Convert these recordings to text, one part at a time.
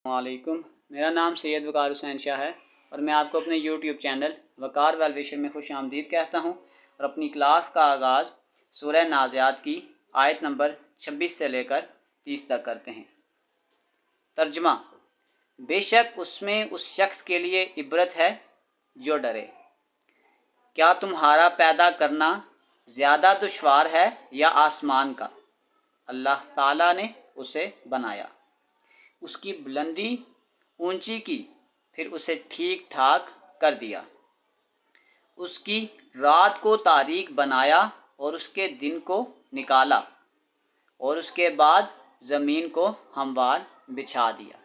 वालेकुम। मेरा नाम सैयद वकार हुसैन शाह है और मैं आपको अपने YouTube चैनल वकार वेल विशर में खुश आमदीद कहता हूँ। और अपनी क्लास का आगाज़ सूरह नाज़ियात की आयत नंबर 26 से लेकर 30 तक करते हैं। तर्जमा। बेशक उसमें उस शख्स के लिए इबरत है जो डरे। क्या तुम्हारा पैदा करना ज़्यादा दुश्वार है या आसमान का? अल्लाह ताला ने उसे बनाया, उसकी बुलंदी ऊंची की, फिर उसे ठीक ठाक कर दिया। उसकी रात को तारीक बनाया और उसके दिन को निकाला, और उसके बाद ज़मीन को हमवार बिछा दिया।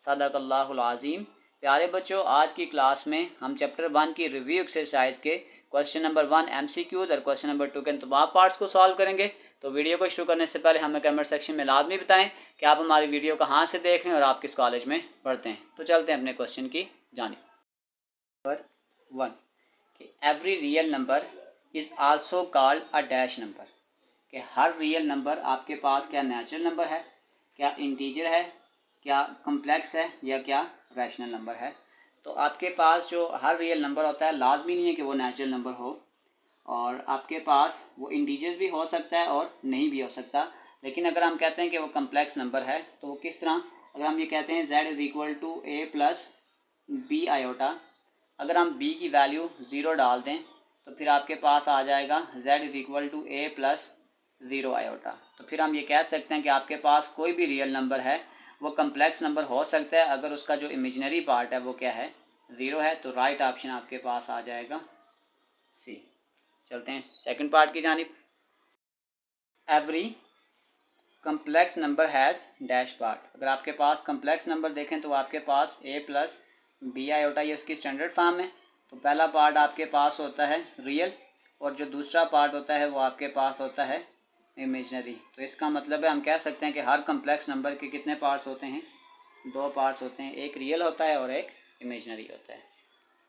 सदक़ल्लाहुल अज़ीम। प्यारे बच्चों, आज की क्लास में हम चैप्टर 1 की रिव्यू एक्सरसाइज के क्वेश्चन नंबर 1 MCQs और क्वेश्चन नंबर 2 के तमाम पार्ट्स को सॉल्व करेंगे। तो वीडियो को शुरू करने से पहले हमें कमेंट सेक्शन में लाजमी बताएं कि आप हमारी वीडियो कहाँ से देख रहे हैं और आप किस कॉलेज में पढ़ते हैं। तो चलते हैं अपने क्वेश्चन की जानिब। नंबर 1 कि every real number is also called a dash number. कि हर रियल नंबर आपके पास क्या नेचुरल नंबर है, क्या इंटीजर है, क्या कम्प्लेक्स है, या क्या रैशनल नंबर है। तो आपके पास जो हर रियल नंबर होता है लाजमी नहीं है कि वो नेचुरल नंबर हो, और आपके पास वो इंटीजर्स भी हो सकता है और नहीं भी हो सकता। लेकिन अगर हम कहते हैं कि वो कम्प्लेक्स नंबर है तो वो किस तरह, अगर हम ये कहते हैं z is equal to a plus b iota, अगर हम b की वैल्यू 0 डाल दें तो फिर आपके पास आ जाएगा z is equal to a plus 0 iota. तो फिर हम ये कह सकते हैं कि आपके पास कोई भी रियल नंबर है वो कम्प्लेक्स नंबर हो सकता है अगर उसका जो इमेजिनरी पार्ट है वो क्या है, 0 है। तो राइट ऑप्शन आपके पास आ जाएगा सी। चलते हैं सेकंड पार्ट की जानिब। Every complex number has dash part. अगर आपके पास कम्प्लेक्स नंबर देखें तो आपके पास a प्लस बी आयोटा, ये उसकी स्टैंडर्ड फॉर्म है। तो पहला पार्ट आपके पास होता है रियल और जो दूसरा पार्ट होता है वो आपके पास होता है इमेजनरी। तो इसका मतलब है हम कह सकते हैं कि हर कम्प्लेक्स नंबर के कितने पार्ट्स होते हैं, 2 पार्ट्स होते हैं, एक रियल होता है और एक इमेजनरी होता है।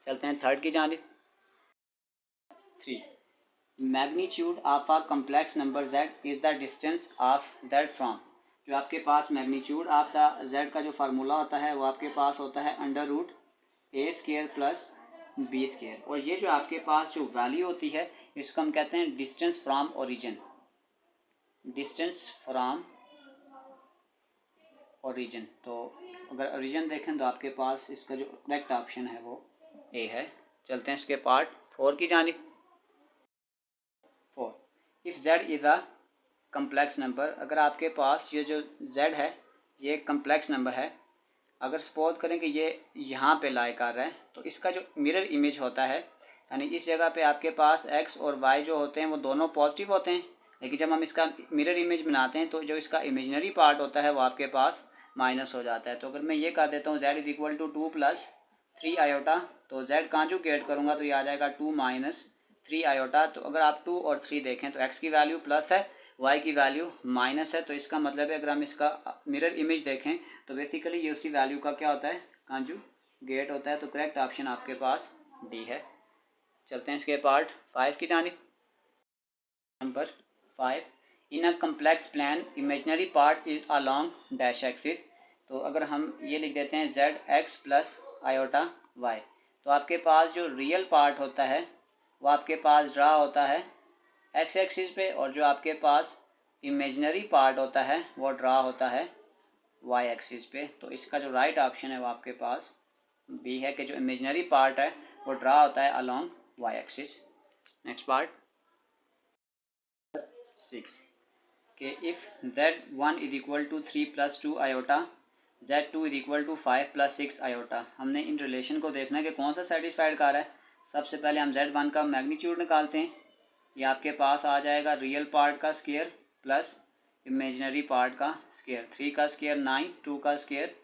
चलते हैं थर्ड की जानिब। 3 magnitude of a complex number z is the distance of that from. जो आपके पास मैग्नीट्यूड ऑफ द z का जो फार्मूला होता है वो आपके पास होता है under root a square plus b square, और ये जो आपके पास जो वैल्यू होती है इसको हम कहते हैं distance from origin. Distance from origin. तो अगर ओरिजिन देखें तो आपके पास इसका जो करेक्ट ऑप्शन है वो ए है। चलते हैं इसके पार्ट 4 की जानिब। 4 if z is a complex number. अगर आपके पास ये जो z है ये कम्प्लेक्स नंबर है, अगर सपोज करें कि ये यहाँ पे लाई कर रहा है तो इसका जो मिरर इमेज होता है, यानी इस जगह पे आपके पास x और y जो होते हैं वो दोनों पॉजिटिव होते हैं, लेकिन जब हम इसका मिरर इमेज बनाते हैं तो जो इसका इमेजनरी पार्ट होता है वो आपके पास माइनस हो जाता है। तो अगर मैं ये कर देता हूँ z is equal to 2 plus 3 iota, तो z कॉन्जुगेट करूँगा तो ये आ जाएगा 2 माइनस 3 आयोटा। तो अगर आप 2 और 3 देखें तो x की वैल्यू प्लस है, y की वैल्यू माइनस है। तो इसका मतलब है अगर हम इसका मिरर इमेज देखें तो बेसिकली ये उसी वैल्यू का क्या होता है, कॉन्जुगेट होता है। तो करेक्ट ऑप्शन आपके पास डी है। चलते हैं इसके पार्ट 5 की जानिब। Number 5 in a complex plan imaginary part is along dash axis. तो अगर हम ये लिख देते हैं z x plus iota y, तो आपके पास जो रियल पार्ट होता है वो आपके पास ड्रा होता है x एक्सिस पे, और जो आपके पास इमेजनरी पार्ट होता है वो ड्रा होता है y एक्सिस पे। तो इसका जो राइट ऑप्शन है वो आपके पास बी है कि जो इमेजनरी पार्ट है वो ड्रा होता है along y axis. Next part 6 कि if z1 is equal to 3 plus 2 iota, z2 is equal to 5 plus 6 iota. हमने इन रिलेशन को देखना है कि कौन सा सेटिस्फाइड कर रहा है। सबसे पहले हम z1 का मैग्नीट्यूड निकालते हैं। ये आपके पास आ जाएगा रियल पार्ट का स्क्वायर प्लस इमेजनरी पार्ट का स्क्वायर। 3 का स्क्वायर 9, 2 का स्क्वायर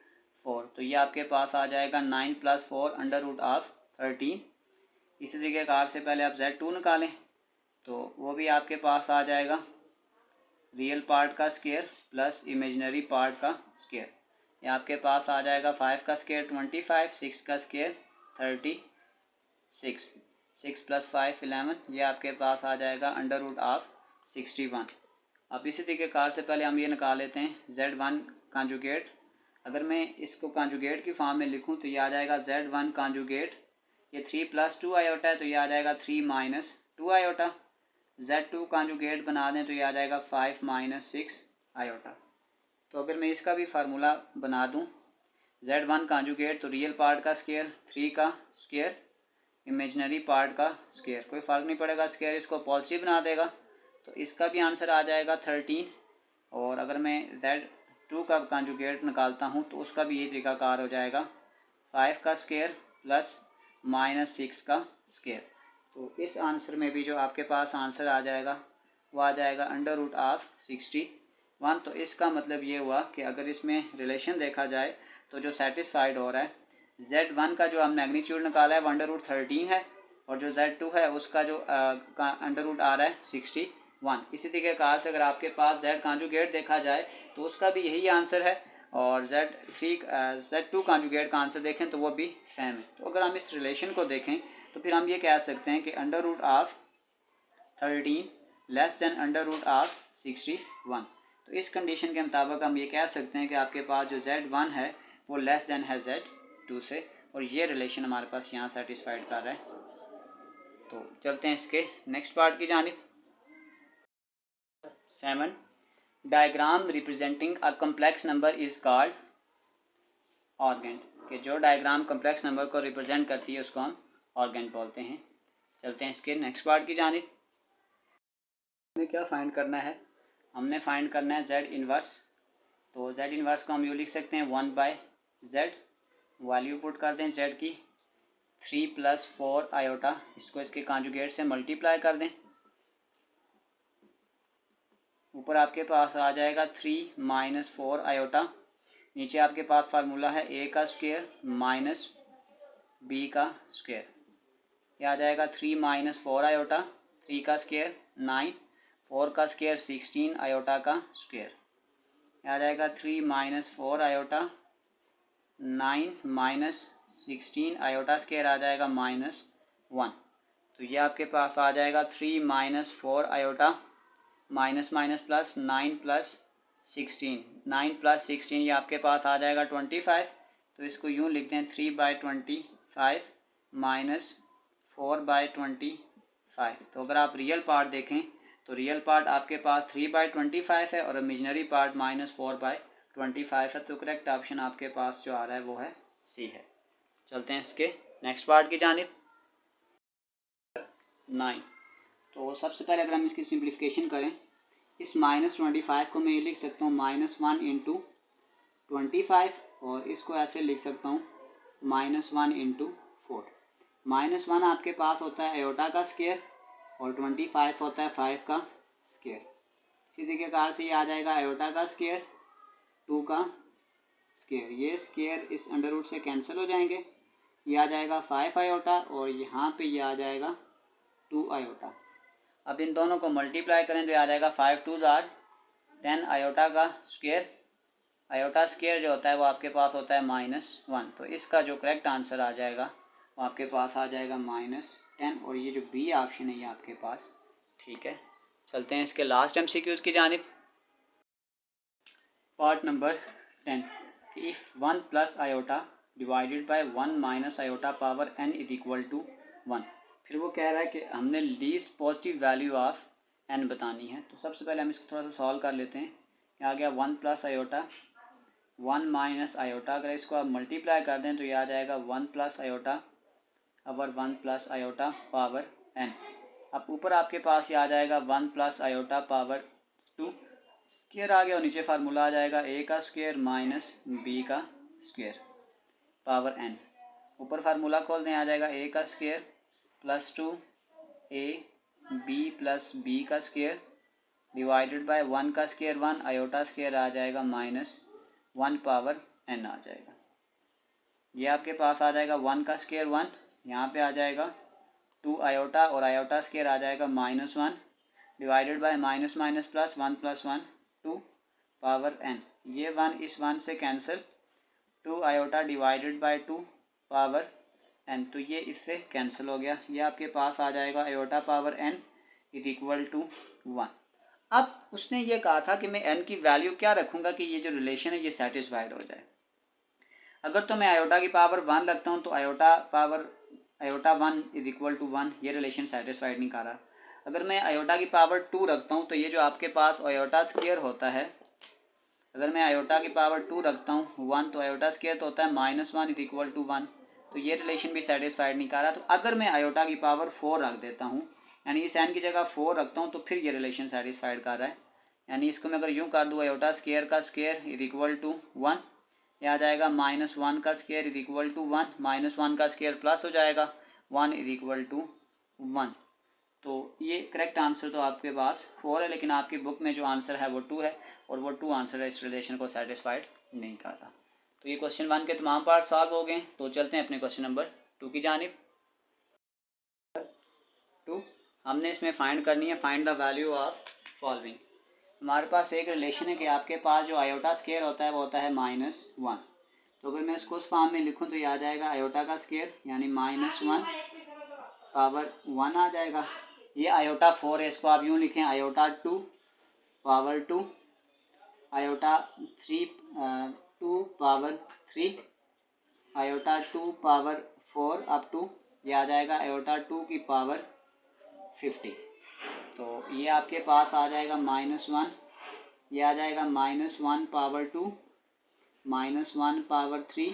4। तो ये आपके पास आ जाएगा 9 प्लस 4 अंडर रूट ऑफ 13। इसी तरीके से पहले आप z2 निकालें तो वो भी आपके पास आ जाएगा रियल पार्ट का स्क्वायर प्लस इमेजनरी पार्ट का स्क्वायर। ये आपके पास आ जाएगा 5 का स्क्वायर 25, 6 का स्क्वायर 36, 6 प्लस 5 11। ये आपके पास आ जाएगा अंडर रूट ऑफ 61। अब इसी तरीके से पहले हम ये निकाल लेते हैं z1 कॉन्जुगेट अगर मैं इसको कॉन्जुगेट की फॉर्म में लिखूं तो ये आ जाएगा Z1 कॉन्जुगेट, ये 3 + 2 आयोटा है तो ये आ जाएगा 3 - 2 आयोटा। Z2 कॉन्जुगेट बना दें तो ये आ जाएगा 5 - 6 आयोटा। तो अगर मैं इसका भी फार्मूला बना दूं, Z1 कॉन्जुगेट तो रियल पार्ट का स्क्वायर, 3 का स्क्वायर, इमेजिनरी पार्ट का स्क्वायर, कोई फ़र्क नहीं पड़ेगा, स्क्वायर इसको पॉजिटिव बना देगा। तो इसका भी आंसर आ जाएगा 13। और अगर मैं Z2 का कॉन्जुगेट निकालता हूँ तो उसका भी ये तरीकाकार हो जाएगा, 5 का स्क्वायर प्लस -6 का स्क्वायर। तो इस आंसर में भी जो आपके पास आंसर आ जाएगा वो आ जाएगा √61। तो इसका मतलब ये हुआ कि अगर इसमें रिलेशन देखा जाए तो जो सेटिस्फाइड हो रहा है, Z1 का जो हम मैग्नीट्यूड निकाला है वो √13 है, और जो Z2 है उसका जो अंडर रूट आ रहा है 61। इसी तरीके से अगर आपके पास Z कॉन्जुगेट देखा जाए तो उसका भी यही आंसर है, और Z2 कॉन्जुगेट का आंसर देखें तो वो भी सेम है। तो अगर हम इस रिलेशन को देखें तो फिर हम ये कह सकते हैं कि √13 लेस देन √61। तो इस कंडीशन के मुताबिक हम ये कह सकते हैं कि आपके पास जो Z1 है वो लेस देन है Z2 से, और ये रिलेशन हमारे पास यहाँ सेटिस्फाइड कर रहा है। तो चलते हैं इसके नेक्स्ट पार्ट की जानिब। 7 diagram representing a complex number is called Argand, कि जो डायग्राम कम्प्लेक्स नंबर को रिप्रेजेंट करती है उसको हम ऑर्गेंड बोलते हैं। चलते हैं इसके नेक्स्ट पार्ट की जानिब। हमें क्या फाइंड करना है, हमने फाइंड करना है Z इनवर्स। तो Z इनवर्स को हम यूँ लिख सकते हैं 1/Z, वैल्यू पुट कर दें Z की 3 + 4 आयोटा, इसको इसके कॉन्जुगेट से मल्टीप्लाई कर दें, ऊपर आपके पास आ जाएगा 3 - 4 आयोटा, नीचे आपके पास फार्मूला है A का स्क्वायर माइनस B का स्क्वायर, यह आ जाएगा 3 - 4 आयोटा, 3 का स्क्वायर 9, 4 का स्क्वायर 16 आयोटा का स्क्वायर, यह आ जाएगा 3 - 4 आयोटा, 9 - 16 आयोटा स्क्वायर आ जाएगा -1। तो ये आपके पास आ जाएगा 3 - 4 आयोटा माइनस माइनस प्लस 9 + 16, 9 + 16 ये आपके पास आ जाएगा 25। तो इसको यूँ लिखते हैं 3/25 माइनस 4/25। तो अगर आप रियल पार्ट देखें तो रियल पार्ट आपके पास 3/25 है और इमेजिनरी पार्ट -4/25 है। तो करेक्ट ऑप्शन आपके पास जो आ रहा है वो है सी है। चलते हैं इसके नेक्स्ट पार्ट की जानिब। 9। तो सबसे पहले अगर हम इसकी सिंप्लीफिकेशन करें, इस -25 को मैं ये लिख सकता हूँ -1 × 25, और इसको ऐसे लिख सकता हूँ -1 × 4। -1 आपके पास होता है आयोटा का स्क्वायर और 25 होता है 5 का स्क्वायर। इसी तरीके से ये आ जाएगा आयोटा का स्क्वायर 2 का स्क्वायर, ये स्क्वायर इस अंडर रूट से कैंसिल हो जाएंगे, ये आ जाएगा 5 आयोटा और यहाँ पे ये आ जाएगा 2 आयोटा। अब इन दोनों को मल्टीप्लाई करें तो आ जाएगा 5 × 2 = 10 आयोटा का स्क्वायर। आयोटा स्क्वायर जो होता है वो आपके पास होता है -1। तो इसका जो करेक्ट आंसर आ जाएगा वो आपके पास आ जाएगा -10, और ये जो बी ऑप्शन है ये आपके पास ठीक है। चलते हैं इसके लास्ट MCQs की जानिब। Part number 10, if 1 + iota divided by 1 - iota power n = 1। फिर वो कह रहा है कि हमने least positive value of n बतानी है। तो सबसे पहले हम इसको थोड़ा सा सॉल्व कर लेते हैं। क्या आ गया 1 + आयोटा 1 - आयोटा, अगर इसको आप मल्टीप्लाई कर दें तो ये आ जाएगा 1 + आयोटा अवर 1 + आयोटा पावर n। अब ऊपर आपके पास ये आ जाएगा 1 + आयोटा पावर 2 स्क्वायर आ गया, और नीचे फार्मूला आ जाएगा A का स्क्वायर माइनस B का स्क्वायर पावर n। ऊपर फार्मूला खोल दें, आ जाएगा A का स्क्वायर प्लस 2AB + B का स्क्वायर डिवाइडेड बाय 1 का स्क्वायर 1, आयोटा स्क्वायर आ जाएगा -1 पावर n आ जाएगा। ये आपके पास आ जाएगा 1 का स्क्वायर 1, यहाँ पे आ जाएगा 2 आयोटा और आयोटा स्क्वायर आ जाएगा -1 divided by minus minus plus 1 + 1 2 power n। ये 1 इस 1 से cancel, 2 iota divided by 2 power n, तो ये इससे कैंसिल हो गया। ये आपके पास आ जाएगा आयोटा पावर n = 1। अब उसने ये कहा था कि मैं n की वैल्यू क्या रखूँगा कि ये जो रिलेशन है ये सेटिस्फाइड हो जाए। अगर तो मैं आयोटा की पावर 1 रखता हूँ तो आयोटा 1 इज इक्वल टू 1, ये रिलेशन सेटिस्फाइड नहीं कर रहा। अगर मैं आयोटा की पावर 2 रखता हूँ तो ये जो आपके पास आयोटा स्क्वायर होता है, अगर मैं आयोटा की पावर 2 रखता हूँ 1, तो आयोटा स्क्वायर तो होता है -1 इज इक्वल टू 1, तो ये रिलेशन भी सेटिस्फाइड नहीं कर रहा। तो अगर मैं आयोटा की पावर 4 रख देता हूँ, यानी इस n की जगह 4 रखता हूँ, तो फिर ये रिलेशन सेटिस्फाइड कर रहा है। यानी इसको मैं अगर यूँ कर दूँ, आयोटा स्क्वायर का स्क्वायर इज इक्वल टू 1, यह आ जाएगा -1 का स्क्वायर इज इक्वल टू 1, -1 का स्क्वायर प्लस हो जाएगा 1 इज इक्वल टू 1। तो ये करेक्ट आंसर तो आपके पास 4 है, लेकिन आपकी बुक में जो आंसर है वो 2 है, और वो 2 आंसर है इस रिलेशन को सेटिस्फाइड नहीं करता। तो ये क्वेश्चन 1 के तमाम पार्ट सॉल्व हो गए। तो चलते हैं अपने क्वेश्चन नंबर 2 की जानिब। 2 हमने इसमें फाइंड करनी है, find the value of following. हमारे पास एक रिलेशन है कि आपके पास जो आयोटा स्क्वायर होता है वो होता है -1। तो अगर मैं इसको उस फॉर्म में लिखूं तो ये आ जाएगा आयोटा का स्क्वायर यानी -1 पावर 1 आ जाएगा। ये आयोटा 4 है, इसको आप यूँ लिखें iota 2 power 2, iota 3 2 power 3, iota 2 power 4 up to ये आ जाएगा आयोटा 2 की पावर 50। तो ये आपके पास आ जाएगा -1, ये आ जाएगा -1 power 2, -1 power 3,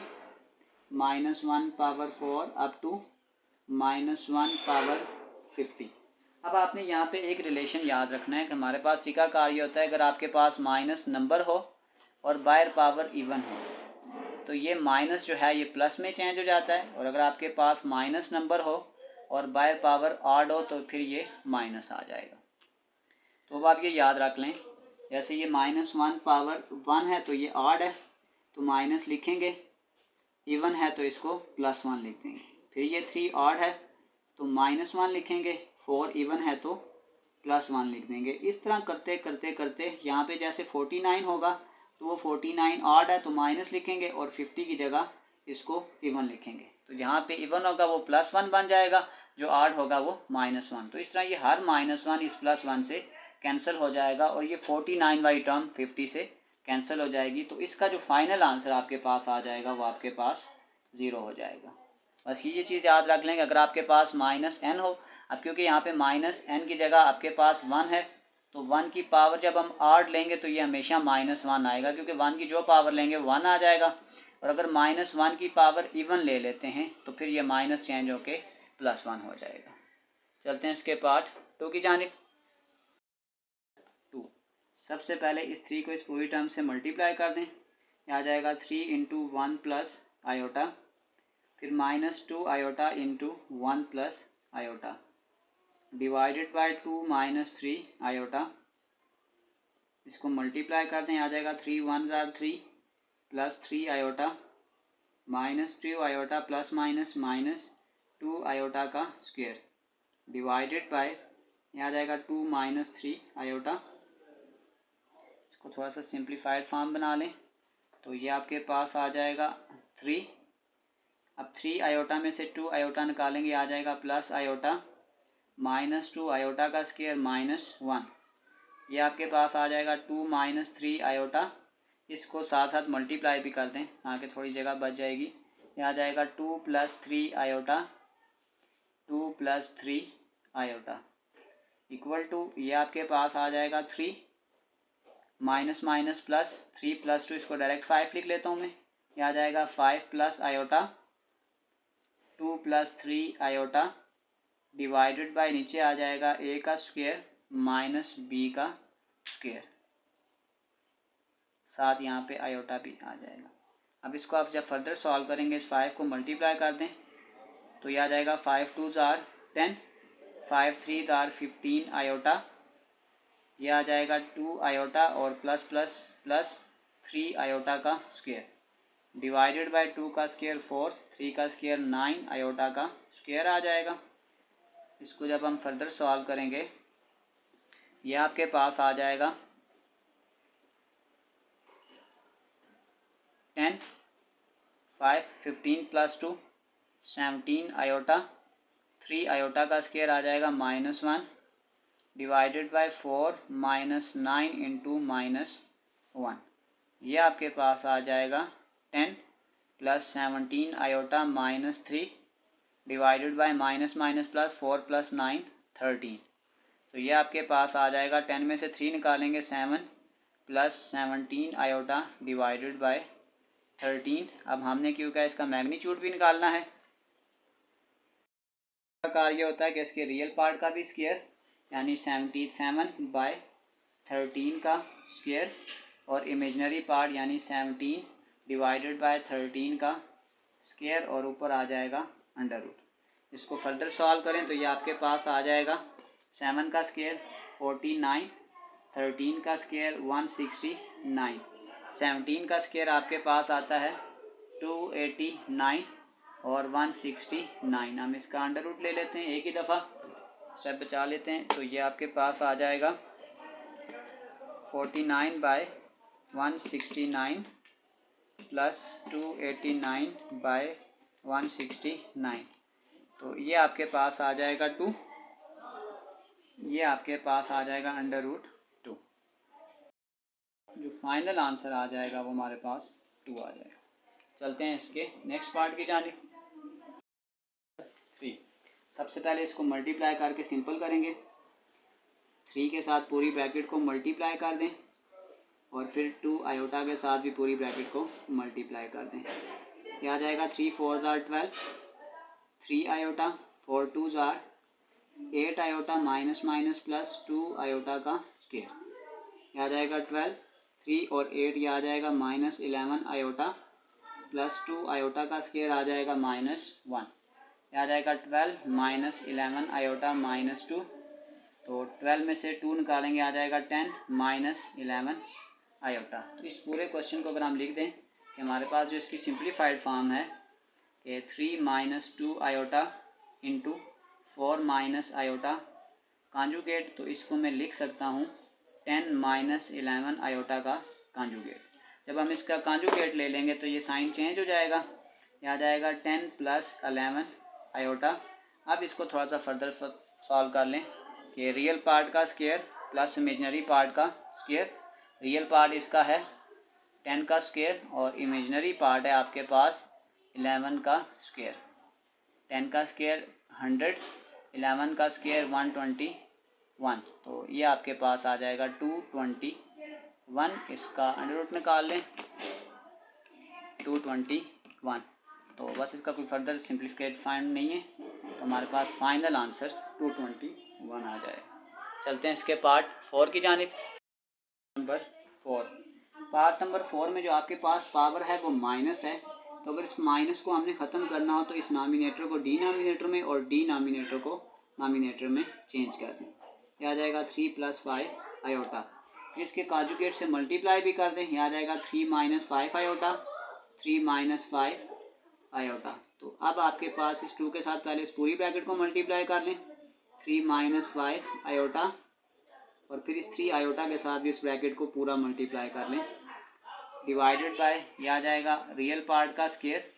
-1 power 4 up to -1 power 50। अब आपने यहाँ पे एक रिलेशन याद रखना है कि हमारे पास सी का कार्य होता है, अगर आपके पास माइनस नंबर हो और बाहर पावर इवन हो तो ये माइनस जो है ये प्लस में चेंज हो जाता है, और अगर आपके पास माइनस नंबर हो और बाहर पावर ऑड हो तो फिर ये माइनस आ जाएगा। तो अब आप ये याद रख लें, जैसे ये -1 पावर 1 है तो ये ऑड है तो माइनस लिखेंगे, इवन है तो इसको +1 लिख देंगे। फिर ये 3 ऑड है तो -1 लिखेंगे, 4 इवन है तो +1 लिख देंगे। इस तरह करते करते करते यहाँ पे जैसे 49 होगा तो वो 49 ऑड है तो माइनस लिखेंगे, और 50 की जगह इसको इवन लिखेंगे। तो जहाँ पे इवन होगा वो +1 बन जाएगा, जो ऑड होगा वो -1। तो इस तरह ये हर -1 इस +1 से कैंसिल हो जाएगा, और ये 49 वाली टर्म 50 से कैंसिल हो जाएगी। तो इसका जो फाइनल आंसर आपके पास आ जाएगा वो आपके पास 0 हो जाएगा। बस ये चीज़ याद रख लेंगे, अगर आपके पास -n हो, अब क्योंकि यहाँ पे -n की जगह आपके पास 1 है, तो 1 की पावर जब हम ऑड लेंगे तो ये हमेशा -1 आएगा, क्योंकि 1 की जो पावर लेंगे 1 आ जाएगा। और अगर -1 की पावर इवन ले लेते हैं तो फिर ये माइनस चेंज होके +1 हो जाएगा। चलते हैं इसके पार्ट 2 की जानिब। 2 सबसे पहले इस 3 को इस पूरी टर्म से मल्टीप्लाई कर दें, यह आ जाएगा 3 इंटू 1 प्लस आयोटा, फिर -2 iota into 1 plus iota divided by 2 -3 iota, इसको मल्टीप्लाई कर दें, आ जाएगा 3 1 ज़ार 3 plus 3 iota -2 iota plus minus -2 iota का स्क्वायर डिवाइडेड बाय यहाँ आ जाएगा 2 -3 आयोटा। इसको थोड़ा सा सिंप्लीफाइड फॉर्म बना लें तो ये आपके पास आ जाएगा 3। अब 3 आयोटा में से 2 आयोटा निकालेंगे, आ जाएगा प्लस आयोटा -2 आयोटा का स्क्वायर -1, ये आपके पास आ जाएगा 2 -3 आयोटा। इसको साथ साथ मल्टीप्लाई भी कर दें ताकि थोड़ी जगह बच जाएगी, ये आ जाएगा 2 + 3 आयोटा, 2 + 3 आयोटा इक्वल टू ये आपके पास आ जाएगा 3 माइनस माइनस प्लस 3 + 2, इसको डायरेक्ट 5 लिख लेता हूँ मैं, ये आ जाएगा 5 plus iota 2 + 3 iota divided by नीचे आ जाएगा a का स्क्वायर माइनस b का स्क्वायर, साथ यहाँ पे आयोटा भी आ जाएगा। अब इसको आप जब फर्दर सॉल्व करेंगे, इस 5 को मल्टीप्लाई कर दें तो यह आ जाएगा 5 2 ज़ार 10, 5 3 ज़ार 15 आयोटा, यह आ जाएगा 2 आयोटा और प्लस प्लस प्लस 3 आयोटा का स्क्वायर डिवाइडेड बाय 2 का स्क्वायर 4, 3 का स्क्वायर 9 आयोटा का स्क्वायर आ जाएगा। इसको जब हम फर्दर सॉल्व करेंगे यह आपके पास आ जाएगा 10 5 15 + 2 17 आयोटा, 3 आयोटा का स्क्वायर आ जाएगा -1 डिवाइडेड बाय 4 -9 इंटू -1, ये आपके पास आ जाएगा 10 plus 17 iota minus 3 divided by minus minus plus 4 plus 9 13। तो ये आपके पास आ जाएगा 10 में से 3 निकालेंगे 7 प्लस 17 आयोटा डिवाइडेड बाय 13। अब हमने क्यों कहा इसका मैग्नीट्यूड भी निकालना है। कार्य होता है कि इसके रियल पार्ट का भी स्क्वायर यानी 77 बाय 13 का स्क्वायर और इमेजिनरी पार्ट यानी 17 डिवाइडेड बाय 13 का स्क्वायर और ऊपर आ जाएगा अंडर रूट। इसको फर्दर सॉल्व करें तो ये आपके पास आ जाएगा 7 का स्क्वायर 49, 13 का स्क्वायर 169, 17 का स्क्वायर आपके पास आता है 289 और 169। हम इसका अंडर रूट ले लेते हैं, एक ही दफ़ा स्टेप बचा लेते हैं। तो ये आपके पास आ जाएगा 49 बाय 169 प्लस 289 बाय 169। तो ये आपके पास आ जाएगा 2, ये आपके पास आ जाएगा अंडर रूट 2। जो फाइनल आंसर आ जाएगा वो हमारे पास 2 आ जाएगा। चलते हैं इसके नेक्स्ट पार्ट की जानिब। 3 सबसे पहले इसको मल्टीप्लाई करके सिंपल करेंगे। 3 के साथ पूरी ब्रैकेट को मल्टीप्लाई कर दें और फिर 2 आयोटा के साथ भी पूरी ब्रैकेट को मल्टीप्लाई कर दें। क्या आ जाएगा 3 4 ज़ार 12, 3 आयोटा 4 2 ज़ार 8 iota minus minus plus 2 iota का स्क्वायर। यह आ जाएगा 12, 3 और 8 यह आ जाएगा माइनस 11 आयोटा प्लस 2 आयोटा का स्क्वायर आ जाएगा -1। यह आ जाएगा 12 माइनस 11 आयोटा माइनस 2। तो 12 में से 2 निकालेंगे आ जाएगा 10 माइनस 11 आयोटा। तो इस पूरे क्वेश्चन को अगर हम लिख दें कि हमारे पास जो इसकी सिंप्लीफाइड फॉर्म है कि 3 minus 2 iota into 4 minus iota conjugate, तो इसको मैं लिख सकता हूँ 10 माइनस 11 आयोटा का कॉन्जुगेट। जब हम इसका कॉन्जुगेट ले लेंगे तो ये साइन चेंज हो जाएगा, यह आ जाएगा 10 प्लस 11 आयोटा। अब इसको थोड़ा सा फर्दर सॉल्व कर लें कि रियल पार्ट का स्क्वायर प्लस इमेजिनरी पार्ट का स्क्वायर। रियल पार्ट इसका है 10 का स्क्वायर और इमेजिनरी पार्ट है आपके पास 11 का स्क्वायर। 10 का स्क्वायर 100, 11 का स्क्वायर 121। तो ये आपके पास आ जाएगा 221। इसका अंडर रूट निकाल लें 221। तो बस इसका कोई फर्दर सिंप्लीफिकेट फाइंड नहीं है, तो हमारे पास फाइनल आंसर 221 आ जाएगा। चलते हैं इसके पार्ट 4 की जानिब। नंबर 4, पार्ट नंबर 4 में जो आपके पास पावर है वो माइनस है। तो अगर इस माइनस को हमने ख़त्म करना हो तो इस नॉमिनेटर को डिनोमिनेटर में और डिनोमिनेटर को नॉमिनेटर में चेंज कर दें। यह आ जाएगा 3 प्लस 5 आयोटा। इसके कॉन्जुगेट से मल्टीप्लाई भी कर दें, यह आ जाएगा 3 माइनस 5 आयोटा, 3 माइनस 5 आयोटा। तो अब आपके पास इस 2 के साथ पहले इस पूरी ब्रैकेट को मल्टीप्लाई कर लें 3 माइनस 5 आयोटा और फिर इस 3 आयोटा के साथ भी इस ब्रैकेट को पूरा मल्टीप्लाई कर लें डिवाइडेड बाय यह आ जाएगा रियल पार्ट का स्क्वायर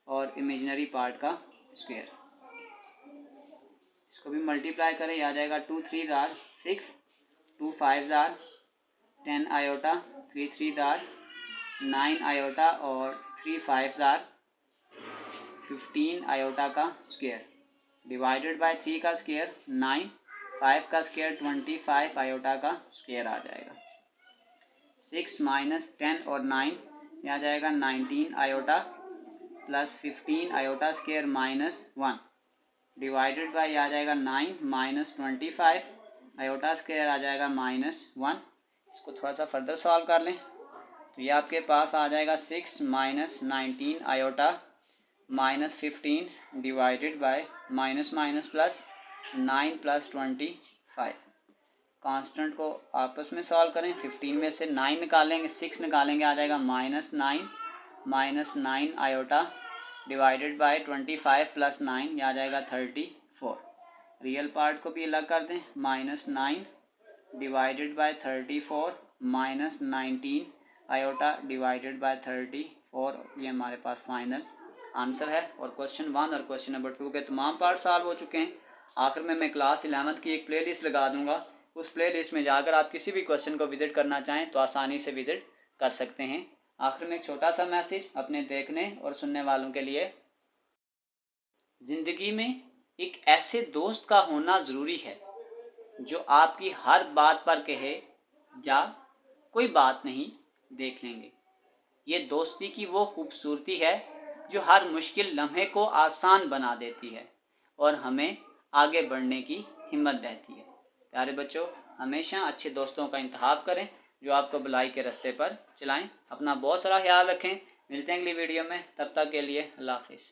और इमेजिनरी पार्ट का स्क्वायर। इसको भी मल्टीप्लाई करें, यह आ जाएगा 2 3 ज़ार 6, 2 5 ज़ार 10 आयोटा, 3 3 ज़ार 9 आयोटा और 3 5 ज़ार 15 आयोटा का स्क्वायर डिवाइडेड बाय 3 का स्क्वायर 9, 5 का स्क्वायर 25 आयोटा का स्क्वायर आ जाएगा। 6 माइनस 10 और 9 यह आ जाएगा 19 iota plus 15 iota square -1 divided by यह आ जाएगा 9 माइनस 25 आयोटा स्क्वायर आ जाएगा -1। इसको थोड़ा सा फर्दर सॉल्व कर लें तो ये आपके पास आ जाएगा 6 minus 19 iota minus 15 divided by minus minus plus 9 plus 25। Constant को आपस में सॉल्व करें, 15 में से 9 निकालेंगे 6 निकालेंगे आ जाएगा -9 आयोटा डिवाइडेड बाय 25 प्लस 9 यह आ जाएगा 34। रियल पार्ट को भी अलग कर दें -9 divided by 34 minus 19 iota divided by 34। ये हमारे पास फाइनल आंसर है। और क्वेश्चन 1 और क्वेश्चन नंबर 2 के तमाम पार्ट सॉल्व हो चुके हैं। आखिर में मैं क्लास 11th की एक प्लेलिस्ट लगा दूंगा, उस प्लेलिस्ट में जाकर आप किसी भी क्वेश्चन को विज़िट करना चाहें तो आसानी से विज़िट कर सकते हैं। आखिर में एक छोटा सा मैसेज अपने देखने और सुनने वालों के लिए। ज़िंदगी में एक ऐसे दोस्त का होना ज़रूरी है जो आपकी हर बात पर कहे, जा कोई बात नहीं, देख लेंगे। ये दोस्ती की वो खूबसूरती है जो हर मुश्किल लम्हे को आसान बना देती है और हमें आगे बढ़ने की हिम्मत देती है। प्यारे बच्चों, हमेशा अच्छे दोस्तों का इंतखाब करें जो आपको भलाई के रास्ते पर चलाएं। अपना बहुत सारा ख्याल रखें। मिलते हैं अगली वीडियो में, तब तक के लिए अल्लाह हाफिज़।